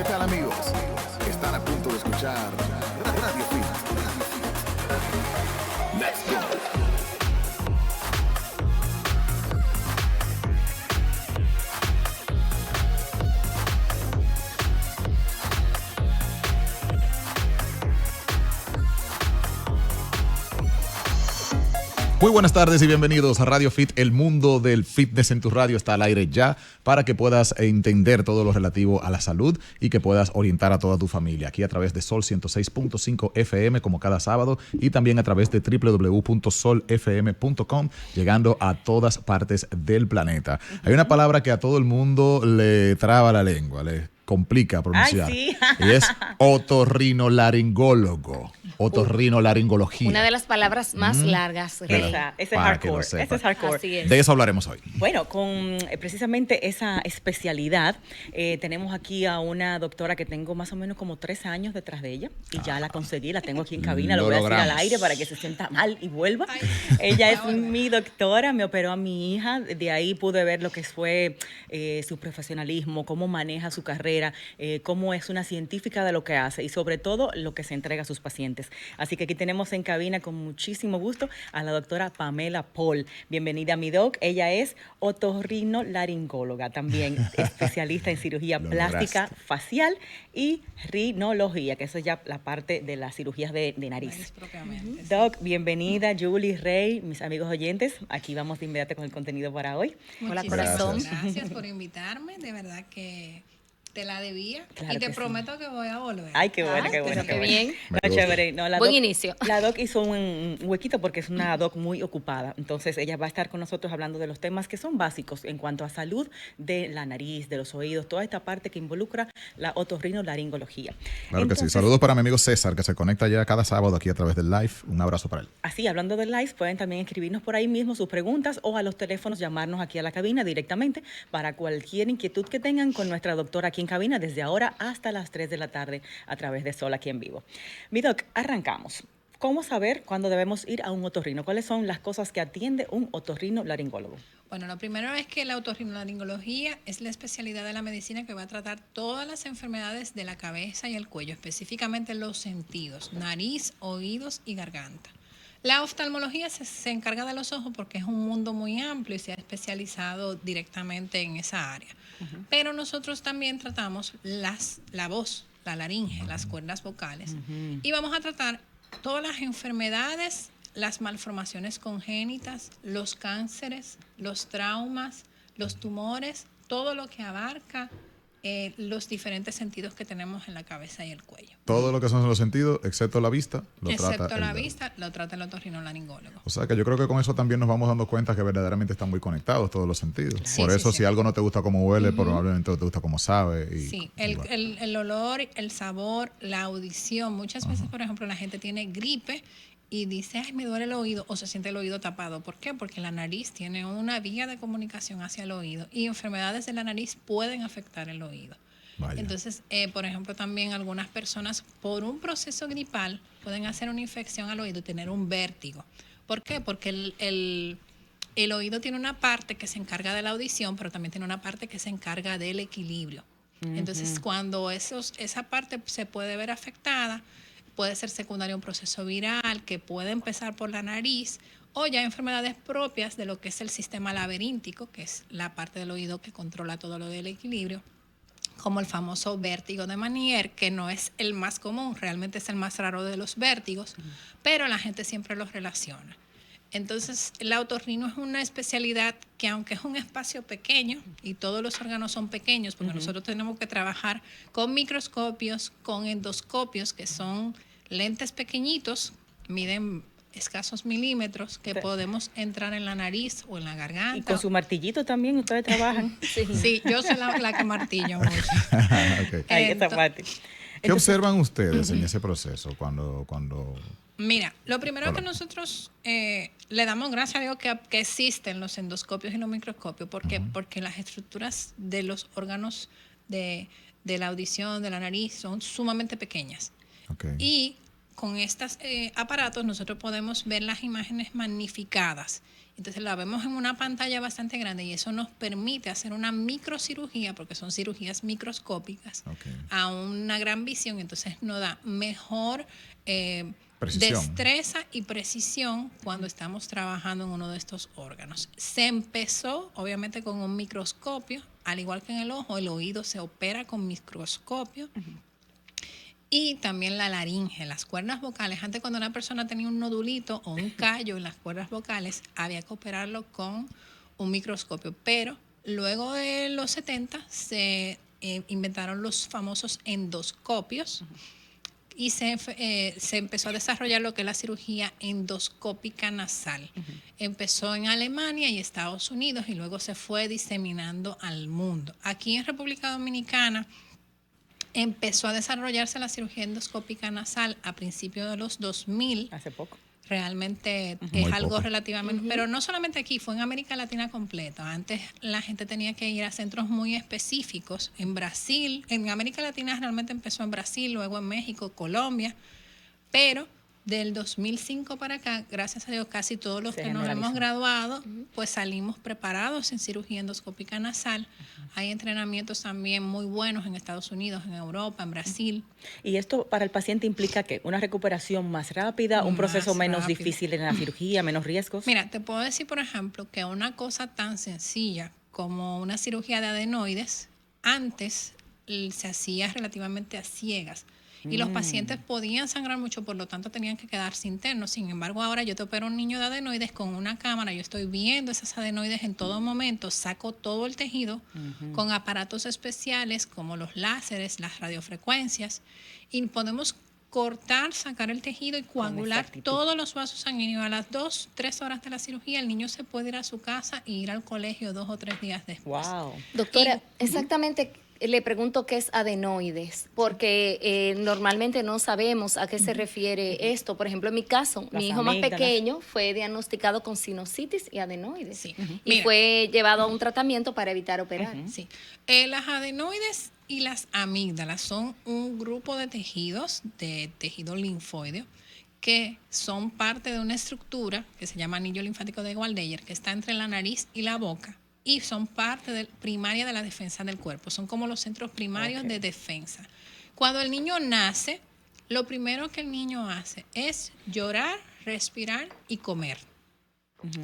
¿Qué tal, amigos? Están a punto de escuchar Radio Fit. Let's go. Muy buenas tardes y bienvenidos a Radio Fit. El mundo del fitness en tu radio está al aire ya para que puedas entender todo lo relativo a la salud y que puedas orientar a toda tu familia. Aquí a través de Sol 106.5 FM como cada sábado y también a través de www.solfm.com, llegando a todas partes del planeta. Hay una palabra que a todo el mundo le traba la lengua, le complica pronunciar. Ay, sí. Y es otorrinolaringólogo. Otorrinolaringología. Una de las palabras más largas. Ese es hardcore. Ese es hardcore. Así es. De eso hablaremos hoy. Bueno, con precisamente esa especialidad, tenemos aquí a una doctora que tengo más o menos como 3 años detrás de ella y ya la conseguí, la tengo aquí en cabina, lo voy a decir al aire para que se sienta mal y vuelva. Ella es mi doctora, me operó a mi hija, de ahí pude ver lo que fue su profesionalismo, cómo maneja su carrera, cómo es una científica de lo que hace y sobre todo lo que se entrega a sus pacientes. Así que aquí tenemos en cabina con muchísimo gusto a la doctora Pamela Paul. Bienvenida, mi doc. Ella es otorrinolaringóloga, también especialista en cirugía plástica facial y rinología, que eso es ya la parte de las cirugías de nariz. Doc, bienvenida, Julie, Rey, mis amigos oyentes. Aquí vamos de inmediato con el contenido para hoy. Hola, corazón. Gracias por invitarme, de verdad que te la debía, Claro y te que sí. prometo que voy a volver. Ay, qué bueno, qué bueno. pero qué bien. No, chévere. No, Buen inicio. La doc hizo un huequito porque es una doc muy ocupada. Entonces, ella va a estar con nosotros hablando de los temas que son básicos en cuanto a salud de la nariz, de los oídos, toda esta parte que involucra la otorrinolaringología. Claro que sí. Entonces, Saludos para mi amigo César, que se conecta ya cada sábado aquí a través del live. Un abrazo para él. Así, hablando del live, pueden también escribirnos por ahí mismo sus preguntas o a los teléfonos llamarnos aquí a la cabina directamente para cualquier inquietud que tengan con nuestra doctora aquí en cabina desde ahora hasta las 3 de la tarde a través de Sol aquí en vivo. Mi doc, arrancamos. ¿Cómo saber cuándo debemos ir a un otorrino? ¿Cuáles son las cosas que atiende un otorrinolaringólogo? Bueno, lo primero es que la otorrinolaringología es la especialidad de la medicina que va a tratar todas las enfermedades de la cabeza y el cuello, específicamente los sentidos, nariz, oídos y garganta. La oftalmología se encarga de los ojos porque es un mundo muy amplio y se ha especializado directamente en esa área. Pero nosotros también tratamos la voz, la laringe, las cuerdas vocales. Y vamos a tratar todas las enfermedades, las malformaciones congénitas, los cánceres, los traumas, los tumores, todo lo que abarca los diferentes sentidos que tenemos en la cabeza y el cuello. Todo lo que son los sentidos, excepto la vista, lo trata Excepto la el- vista, lo trata el otorrinolaringólogo. O sea que yo creo que con eso también nos vamos dando cuenta que verdaderamente están muy conectados todos los sentidos. Sí, Por sí, eso, sí. si algo no te gusta como huele, probablemente no te gusta como sabe. Y, Sí, y bueno. el olor, el sabor, la audición. Muchas veces, por ejemplo, la gente tiene gripe y dice, ay, me duele el oído, o se siente el oído tapado. ¿Por qué? Porque la nariz tiene una vía de comunicación hacia el oído y enfermedades de la nariz pueden afectar el oído. Vaya. Entonces, por ejemplo, también algunas personas por un proceso gripal pueden hacer una infección al oído y tener un vértigo. ¿Por qué? Porque el oído tiene una parte que se encarga de la audición, pero también tiene una parte que se encarga del equilibrio. Entonces, cuando esa parte se puede ver afectada, puede ser secundario a un proceso viral que puede empezar por la nariz o ya enfermedades propias de lo que es el sistema laberíntico, que es la parte del oído que controla todo lo del equilibrio, como el famoso vértigo de Meniere, que no es el más común, realmente es el más raro de los vértigos, pero la gente siempre los relaciona. Entonces, el otorrino es una especialidad que, aunque es un espacio pequeño y todos los órganos son pequeños, porque nosotros tenemos que trabajar con microscopios, con endoscopios, que son lentes pequeñitos, miden escasos milímetros, que podemos entrar en la nariz o en la garganta. Y con su martillito también ustedes trabajan. Sí, yo soy la que martillo mucho. Ok. Ahí esa Entonces- parte. ¿Qué observan ustedes en ese proceso cuando Mira, lo primero que nosotros le damos gracias a Dios que existen los endoscopios y los microscopios. ¿Por qué? Porque las estructuras de los órganos de la audición, de la nariz, son sumamente pequeñas. Ok. Y con estos aparatos nosotros podemos ver las imágenes magnificadas. Entonces la vemos en una pantalla bastante grande y eso nos permite hacer una microcirugía, porque son cirugías microscópicas, a una gran visión. Entonces nos da mejor destreza y precisión cuando estamos trabajando en uno de estos órganos. Se empezó obviamente con un microscopio, al igual que en el ojo, el oído se opera con microscopio. Y también la laringe, las cuerdas vocales. Antes, cuando una persona tenía un nodulito o un callo en las cuerdas vocales, había que operarlo con un microscopio. Pero luego de los 70 se inventaron los famosos endoscopios y se empezó a desarrollar lo que es la cirugía endoscópica nasal. Empezó en Alemania y Estados Unidos y luego se fue diseminando al mundo. Aquí en República Dominicana empezó a desarrollarse la cirugía endoscópica nasal a principios de los 2000. Hace poco. Realmente Muy es algo poco. relativamente, pero no solamente aquí, fue en América Latina completa. Antes la gente tenía que ir a centros muy específicos. En Brasil, en América Latina realmente empezó en Brasil, luego en México, Colombia, pero del 2005 para acá, gracias a Dios, casi todos los Se que nos generalizó. hemos graduado, pues salimos preparados en cirugía endoscópica nasal. Hay entrenamientos también muy buenos en Estados Unidos, en Europa, en Brasil. ¿Y esto para el paciente implica qué? ¿Una recuperación más rápida, un proceso Más menos rápido. difícil en la cirugía, menos riesgos? Mira, te puedo decir, por ejemplo, que una cosa tan sencilla como una cirugía de adenoides, antes se hacía relativamente a ciegas. Y los pacientes podían sangrar mucho, por lo tanto tenían que quedarse internos. Sin embargo, ahora yo te opero un niño de adenoides con una cámara, yo estoy viendo esas adenoides en todo momento, saco todo el tejido con aparatos especiales como los láseres, las radiofrecuencias, y podemos cortar, sacar el tejido y coagular exactitud. todos los vasos sanguíneos. A las 2-3 horas de la cirugía, el niño se puede ir a su casa e ir al colegio 2 o 3 días después. Wow. Doctora, exactamente le pregunto qué es adenoides, porque normalmente no sabemos a qué se refiere esto. Por ejemplo, en mi caso, Las mi hijo más amígdalas. pequeño fue diagnosticado con sinusitis y adenoides. Sí. Y Mira. fue llevado a un tratamiento para evitar operar. Sí. Las adenoides y las amígdalas son un grupo de tejidos, de tejido linfoideo, que son parte de una estructura que se llama anillo linfático de Waldeyer, que está entre la nariz y la boca, y son parte primaria de la defensa del cuerpo. Son como los centros primarios de defensa. Cuando el niño nace, lo primero que el niño hace es llorar, respirar y comer.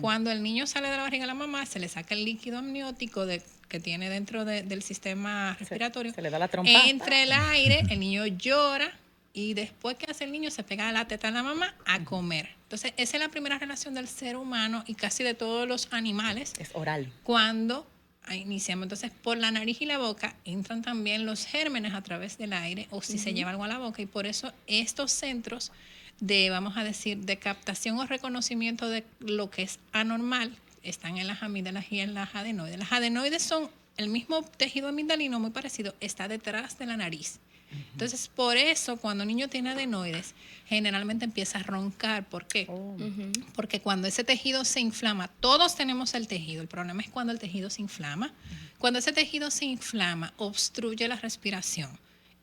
Cuando el niño sale de la barriga de la mamá, se le saca el líquido amniótico que tiene dentro del sistema respiratorio. Se le da la trompada. Entre el aire, el niño llora y después que hace el niño se pega a la teta de la mamá a comer. Entonces, esa es la primera relación del ser humano y casi de todos los animales Es oral. cuando iniciamos. Entonces, por la nariz y la boca entran también los gérmenes a través del aire o si se lleva algo a la boca, y por eso estos centros de, vamos a decir, de captación o reconocimiento de lo que es anormal están en las amígdalas y en las adenoides. Las adenoides son el mismo tejido amigdalino muy parecido, está detrás de la nariz. Entonces, por eso, cuando un niño tiene adenoides, generalmente empieza a roncar. ¿Por qué? Porque cuando ese tejido se inflama, todos tenemos el tejido, el problema es cuando el tejido se inflama. Cuando ese tejido se inflama, obstruye la respiración.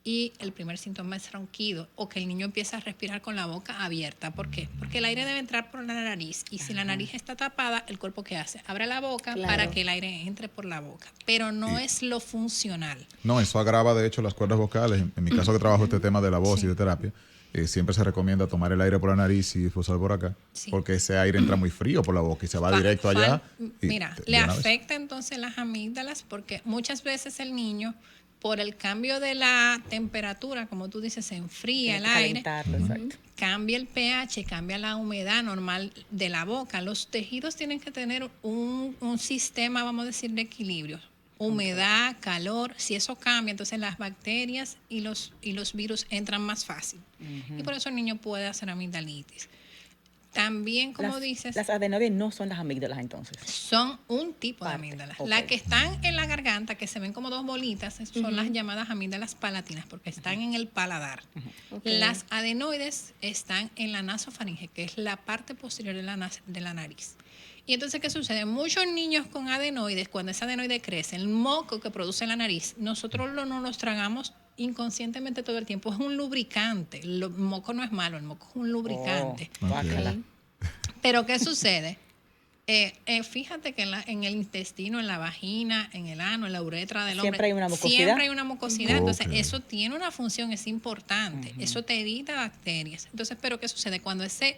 Y el primer síntoma es ronquido o que el niño empieza a respirar con la boca abierta. ¿Por qué? Porque el aire debe entrar por la nariz y si la nariz está tapada, el cuerpo ¿qué hace? Abre la boca para que el aire entre por la boca, pero no es lo funcional. No, eso agrava de hecho las cuerdas vocales. En mi caso que trabajo este tema de la voz y de terapia, siempre se recomienda tomar el aire por la nariz y expulsar por acá, porque ese aire entra muy frío por la boca y se va directo allá. Mira, le afecta entonces las amígdalas porque muchas veces el niño, por el cambio de la temperatura, como tú dices, se enfría el aire, Exacto. cambia el pH, cambia la humedad normal de la boca. Los tejidos tienen que tener un sistema, vamos a decir, de equilibrio. Humedad, calor, si eso cambia, entonces las bacterias y los virus entran más fácil. Y por eso el niño puede hacer amigdalitis. También, como dices, Las adenoides no son las amígdalas entonces. son un tipo de Parte, amígdalas. ok. Las que están en la garganta, que se ven como dos bolitas, son las llamadas amígdalas palatinas, porque están en el paladar. Las adenoides están en la nasofaringe, que es la parte posterior de la nariz. Y entonces, ¿qué sucede? Muchos niños con adenoides, cuando esa adenoide crece, el moco que produce la nariz, nosotros no los tragamos inconscientemente todo el tiempo. Es un lubricante. El moco no es malo, el moco es un lubricante. Guácala. Pero ¿qué sucede? Fíjate que en el intestino, en la vagina, en el ano, en la uretra del hombre, Siempre hay una mucosidad. siempre hay una mucosidad. Entonces, Ok. eso tiene una función, es importante. Eso te evita bacterias. Entonces, ¿pero qué sucede? Cuando ese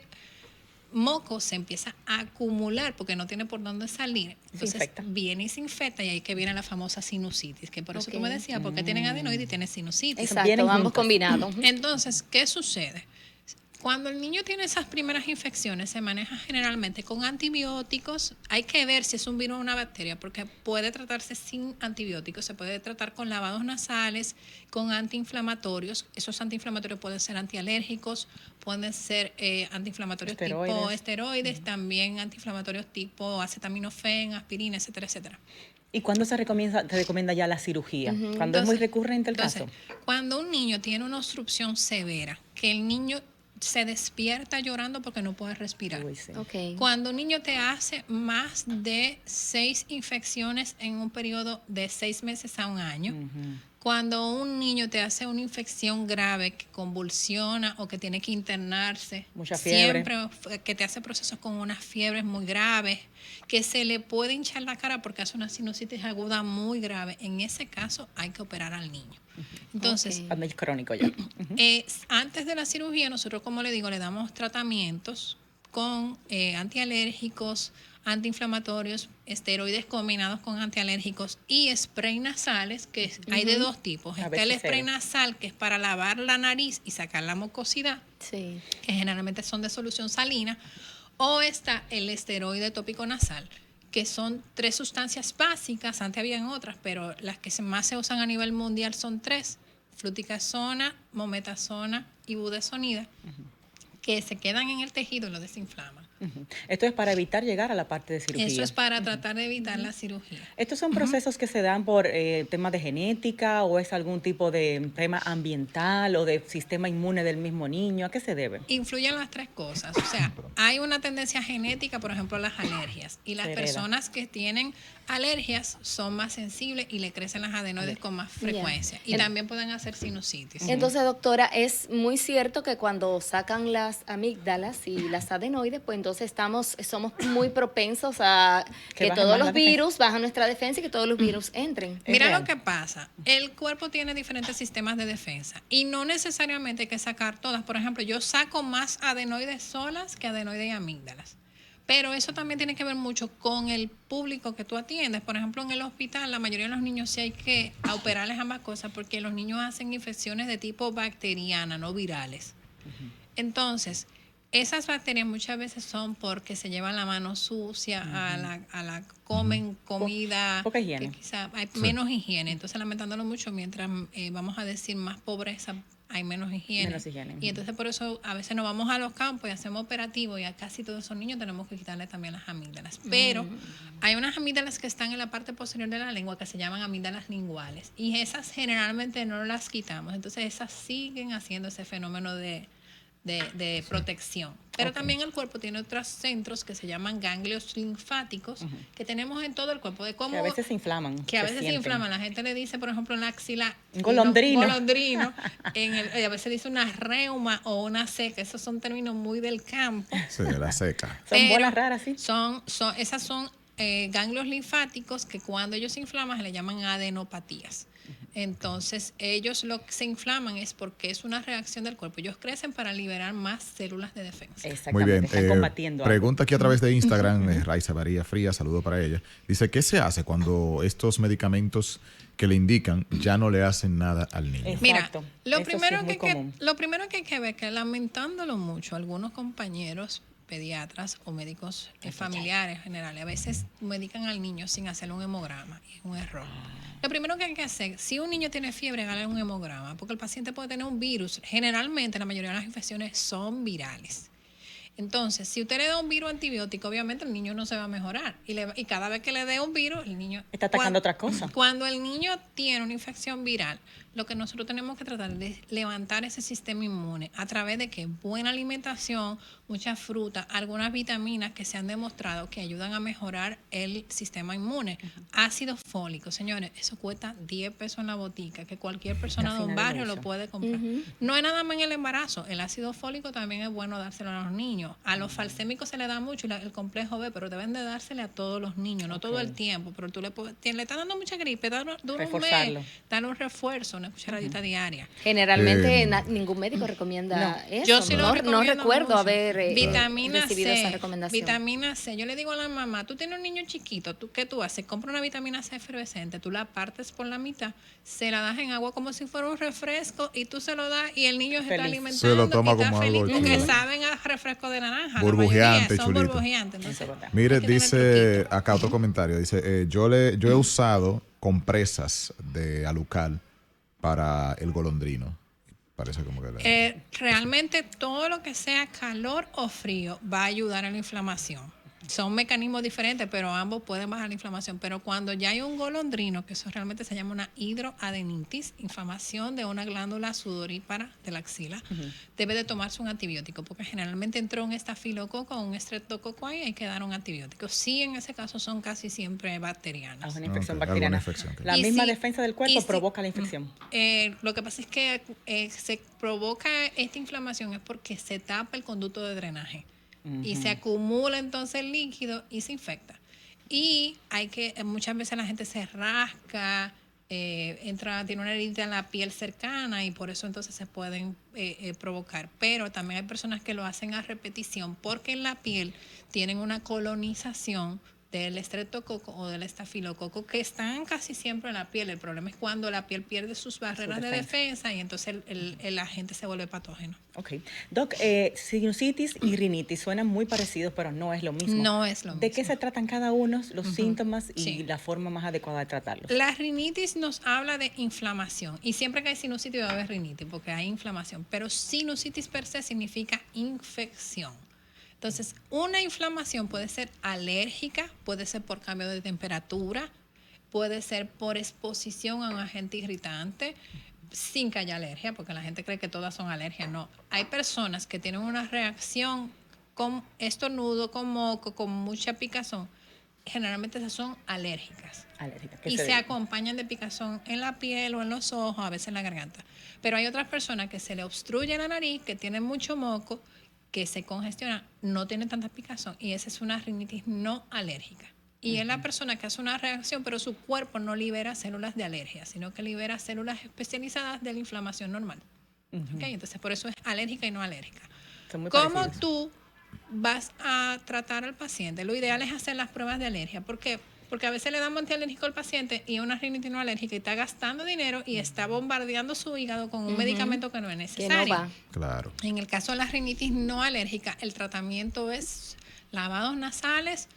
moco se empieza a acumular porque no tiene por dónde salir, entonces infecta. viene y se infecta, y ahí que viene la famosa sinusitis, que por eso tú Ok. me decías, porque tienen adenoides y tienen sinusitis. vienen Exacto, ambos juntos. combinados. Entonces, ¿qué sucede? Cuando el niño tiene esas primeras infecciones, se maneja generalmente con antibióticos. Hay que ver si es un virus o una bacteria, porque puede tratarse sin antibióticos. Se puede tratar con lavados nasales, con antiinflamatorios. Esos antiinflamatorios pueden ser antialérgicos, pueden ser antiinflamatorios tipo Esteroides. esteroides, también antiinflamatorios tipo acetaminofén, aspirina, etcétera, etcétera. ¿Y cuándo se recomienda ya la cirugía? Cuando es muy recurrente el caso. Cuando un niño tiene una obstrucción severa, que el niño se despierta llorando porque no puede respirar. Uy, sí. Ok. Cuando un niño te hace más de 6 infecciones en un periodo de 6 meses a un año, cuando un niño te hace una infección grave que convulsiona o que tiene que internarse, Mucha fiebre. siempre que te hace procesos con unas fiebres muy graves, que se le puede hinchar la cara porque hace una sinusitis aguda muy grave, en ese caso hay que operar al niño. Entonces, Ok. Cuando es crónico ya. antes de la cirugía, nosotros, como le digo, le damos tratamientos con antialérgicos, antiinflamatorios, esteroides combinados con antialérgicos y spray nasales, que hay de dos tipos. A Está ver el si se spray ve. nasal, que es para lavar la nariz y sacar la mucosidad, Sí. que generalmente son de solución salina, o está el esteroide tópico nasal, que son 3 sustancias básicas. Antes habían otras, pero las que más se usan a nivel mundial son 3: fluticasona, mometasona y budesonida, que se quedan en el tejido y lo desinflaman. Esto es para evitar llegar a la parte de cirugía. Eso es para tratar de evitar la cirugía. ¿Estos son procesos que se dan por temas de genética o es algún tipo de tema ambiental o de sistema inmune del mismo niño? ¿A qué se debe? Influyen las 3 cosas. O sea, hay una tendencia genética, por ejemplo, las alergias. Y las Se hereda. personas que tienen alergias son más sensibles y le crecen las adenoides con más frecuencia. Y también pueden hacer sinusitis. Entonces, doctora, es muy cierto que cuando sacan las amígdalas y las adenoides, pues entonces somos muy propensos a Que que bajen todos más la los virus bajan nuestra defensa y que todos los virus entren. Es Mira real. lo que pasa. El cuerpo tiene diferentes sistemas de defensa y no necesariamente hay que sacar todas. Por ejemplo, yo saco más adenoides solas que adenoides y amígdalas. Pero eso también tiene que ver mucho con el público que tú atiendes. Por ejemplo, en el hospital, la mayoría de los niños sí hay que operarles ambas cosas porque los niños hacen infecciones de tipo bacteriana, no virales. Entonces, esas bacterias muchas veces son porque se llevan la mano sucia, comen comida, Poca higiene. que quizá hay menos higiene. Entonces, lamentándolo mucho, mientras vamos a decir más pobreza, hay menos higiene. Menos higiene. Y entonces por eso a veces nos vamos a los campos y hacemos operativos y a casi todos esos niños tenemos que quitarle también las amígdalas. Pero hay unas amígdalas que están en la parte posterior de la lengua que se llaman amígdalas linguales y esas generalmente no las quitamos. Entonces esas siguen haciendo ese fenómeno de protección. Pero también el cuerpo tiene otros centros que se llaman ganglios linfáticos que tenemos en todo el cuerpo. De cómo, Que a veces se inflaman. que a veces se sienten. inflaman. La gente le dice, por ejemplo, en la axila, Un golondrino. golondrino, a veces dice una reuma o una seca. Esos son términos muy del campo. Sí, la seca. Son Pero bolas raras, sí. Esas son ganglios linfáticos que cuando ellos se inflaman se le llaman adenopatías. Entonces, ellos lo que se inflaman es porque es una reacción del cuerpo. Ellos crecen para liberar más células de defensa. Muy Exactamente. bien. Están combatiendo algo. Pregunta aquí a través de Instagram, Raiza María Frías, saludo para ella. Dice, ¿qué se hace cuando estos medicamentos que le indican ya no le hacen nada al niño? Exacto. Mira, lo Eso sí primero, es muy común. lo primero que hay que ver es que lamentándolo mucho, algunos compañeros pediatras o médicos familiares generales a veces medican al niño sin hacerle un hemograma y es un error. Lo primero que hay que hacer, si un niño tiene fiebre, hágale un hemograma, porque el paciente puede tener un virus. Generalmente la mayoría de las infecciones son virales. Entonces, si usted le da un virus antibiótico, obviamente el niño no se va a mejorar. Y cada vez que le dé un virus, el niño Está atacando otra cosa. Cuando el niño tiene una infección viral, lo que nosotros tenemos que tratar es de levantar ese sistema inmune a través de que buena alimentación, mucha fruta, algunas vitaminas que se han demostrado que ayudan a mejorar el sistema inmune. Ácido fólico, señores, eso cuesta 10 pesos en la botica, que cualquier persona de un barrio lo puede comprar. No es nada más en el embarazo, el ácido fólico también es bueno dárselo a los niños. A los falsémicos se le da mucho el complejo B, pero deben de dársele a todos los niños, no todo el tiempo, pero tú le estás dando mucha gripe, dura un mes, dale un refuerzo, una cucharadita diaria. Generalmente ningún médico recomienda eso. Yo sí lo recomiendo. No recuerdo mucho. haber Vitamina recibido C, esa recomendación. Vitamina C. Yo le digo a la mamá, tú tienes un niño chiquito, ¿qué tú haces? Compra una vitamina C efervescente, tú la partes por la mitad, se la das en agua como si fuera un refresco y tú se lo das y el niño se está alimentando. Se lo toma y está como feliz, algo porque chulo. saben a refresco de naranja. Burbujeante, son chulito. burbujeantes. Entonces, Mire, hay que tener dice truquito. acá otro comentario. Dice, yo he usado compresas de Alucal para el golondrino. Parece como que... Realmente todo lo que sea calor o frío va a ayudar a la inflamación. Son mecanismos diferentes, pero ambos pueden bajar la inflamación. Pero cuando ya hay un golondrino, que eso realmente se llama una hidroadenitis, inflamación de una glándula sudorípara de la axila, debe de tomarse un antibiótico, porque generalmente entró un estafilococo o un streptococo y hay que dar un antibiótico. Sí, en ese caso son casi siempre bacterianos. Es una infección Ok, bacteriana. alguna infección, La Y misma si- defensa del cuerpo provoca la infección. Lo que pasa es que se provoca esta inflamación es porque se tapa el conducto de drenaje y se acumula entonces el líquido y se infecta. Y muchas veces la gente se rasca, tiene una herida en la piel cercana y por eso entonces se pueden provocar. Pero también hay personas que lo hacen a repetición porque en la piel tienen una colonización del estreptococo o del estafilococo que están casi siempre en la piel. El problema es cuando la piel pierde sus barreras de defensa y entonces el agente se vuelve patógeno. Ok. Doc, sinusitis y rinitis suenan muy parecidos, pero no es lo mismo. No es lo mismo. ¿De qué se tratan cada uno, los síntomas y Sí. la forma más adecuada de tratarlos? La rinitis nos habla de inflamación y siempre que hay sinusitis va a haber rinitis porque hay inflamación, pero sinusitis per se significa infección. Entonces, una inflamación puede ser alérgica, puede ser por cambio de temperatura, puede ser por exposición a un agente irritante, sin que haya alergia, porque la gente cree que todas son alergias. No, hay personas que tienen una reacción con estornudo, con moco, con mucha picazón. Generalmente esas son alérgicas. Alérgica. ¿Qué Y se debe? acompañan de picazón en la piel o en los ojos, a veces en la garganta. Pero hay otras personas que se le obstruye la nariz, que tienen mucho moco, que se congestiona, no tiene tanta picazón y esa es una rinitis no alérgica. Y es la persona que hace una reacción, pero su cuerpo no libera células de alergia, sino que libera células especializadas de la inflamación normal. ¿Okay? Entonces, por eso es alérgica y no alérgica. Son muy ¿Cómo parecidos. tú vas a tratar al paciente? Lo ideal es hacer las pruebas de alergia. ¿Por qué? Porque a veces le damos antialérgico al paciente y una rinitis no alérgica y está gastando dinero y está bombardeando su hígado con un medicamento que no es Que necesario. no va. Claro. En el caso de la rinitis no alérgica, el tratamiento es lavados nasales,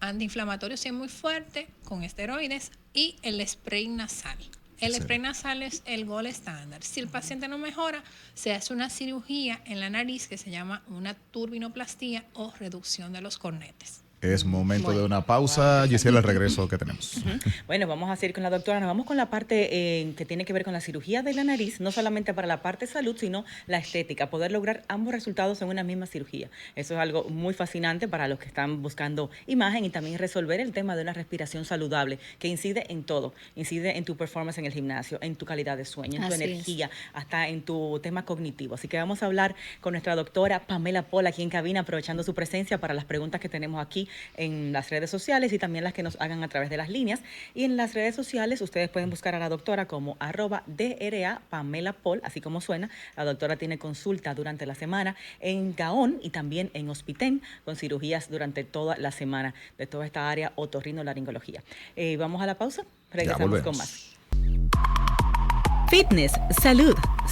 antiinflamatorios si es muy fuerte, con esteroides y el spray nasal. El Sí. spray nasal es el gold estándar. Si el paciente no mejora, se hace una cirugía en la nariz que se llama una turbinoplastía o reducción de los cornetes. Es momento de una pausa. Gisela, el regreso que tenemos. Bueno, vamos a seguir con la doctora. Nos vamos con la parte que tiene que ver con la cirugía de la nariz, no solamente para la parte de salud, sino la estética, poder lograr ambos resultados en una misma cirugía. Eso es algo muy fascinante para los que están buscando imagen y también resolver el tema de una respiración saludable que incide en todo. Incide en tu performance en el gimnasio, en tu calidad de sueño, en tu Así es. energía, hasta en tu tema cognitivo. Así que vamos a hablar con nuestra doctora Pamela Paul aquí en cabina, aprovechando su presencia para las preguntas que tenemos aquí en las redes sociales y también las que nos hagan a través de las líneas. Y en las redes sociales ustedes pueden buscar a la doctora como @DRA Pamela Paul, así como suena. La doctora tiene consulta durante la semana en Gaón y también en Hospitén, con cirugías durante toda la semana de toda esta área otorrinolaringología. Vamos a la pausa, regresamos con volvemos. más. Fitness, salud,